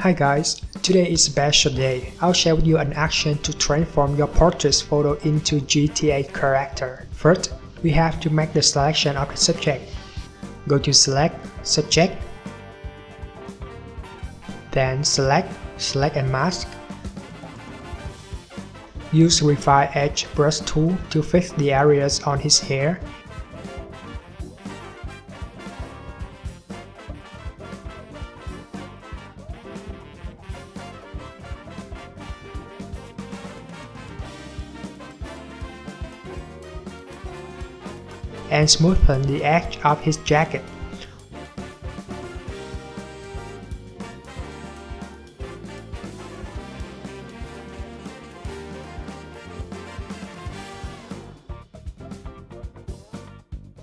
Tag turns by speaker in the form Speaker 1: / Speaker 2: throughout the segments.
Speaker 1: Hi guys, today is a special day. I'll share with you an action to transform your portrait photo into GTA character. First, we have to make the selection of the subject. Go to Select, Subject, then Select and Mask. Use Refine Edge Brush tool to fix the areas on his hair. And smoothen the edge of his jacket.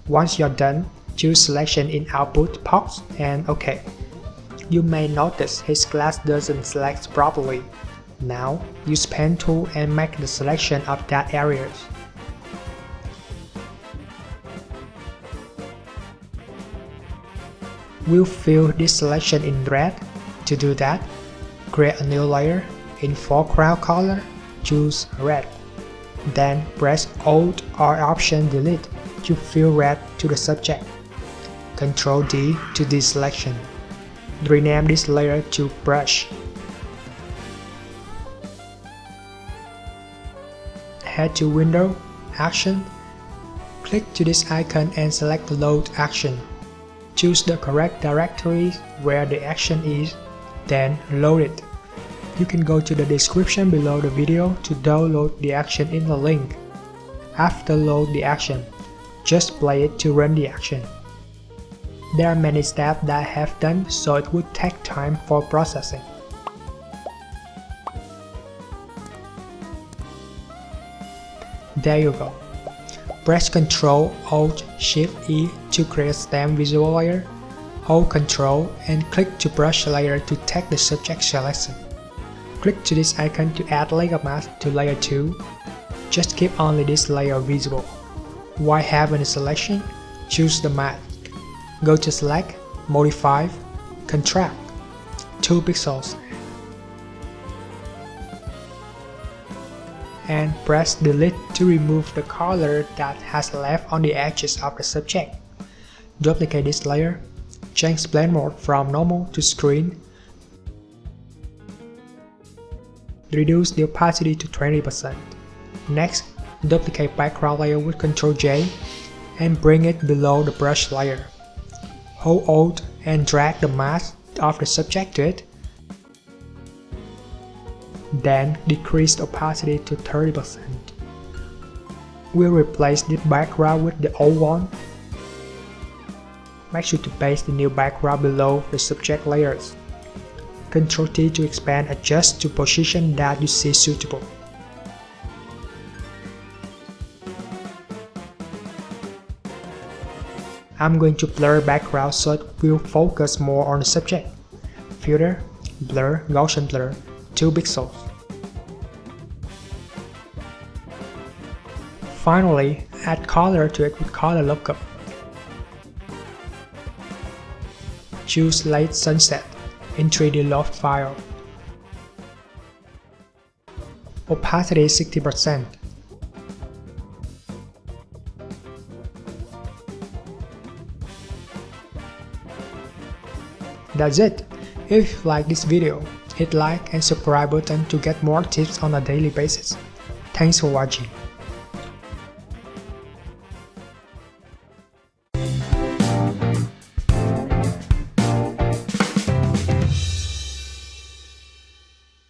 Speaker 1: Once you're done, choose Selection in Output box and OK. You may notice his glass doesn't select properly. Now, use Pen tool and make the selection of that areas. We'll fill this selection in red. To do that, create a new layer. In foreground color, choose red. Then press Alt or Option Delete to fill red to the subject. Ctrl D to deselection. Rename this layer to Brush. Head to Window, Action. Click to this icon and select Load Action. Choose the correct directory where the action is, then load it. You can go to the description below the video to download the action in the link. After load the action, just play it to run the action. There are many steps that I have done, so it would take time for processing. There you go. Press Ctrl, Alt, Shift E to create stem visual layer. Hold Ctrl and click to brush layer to take the subject selection. Click to this icon to add layer mask to layer 2. Just keep only this layer visible. While having the selection, choose the mask. Go to Select, Modify, Contract, 2 pixels. And press Delete to remove the color that has left on the edges of the subject. Duplicate this layer. Change blend mode from normal to screen. Reduce the opacity to 20%. Next, duplicate background layer with Ctrl J and bring it below the brush layer. Hold Alt and drag the mask of the subject to it. Then decrease the opacity to 30%. We'll replace this background with the old one. Make sure to paste the new background below the subject layers. Ctrl T to expand, adjust to position that you see suitable. I'm going to blur background so it will focus more on the subject. Filter, Blur, Gaussian Blur, 2 pixels. Finally, add color to it with Color Lookup. Choose Late Sunset in 3D Loft file. Opacity 60%. That's it. If you like this video, hit like and subscribe button to get more tips on a daily basis. Thanks for watching.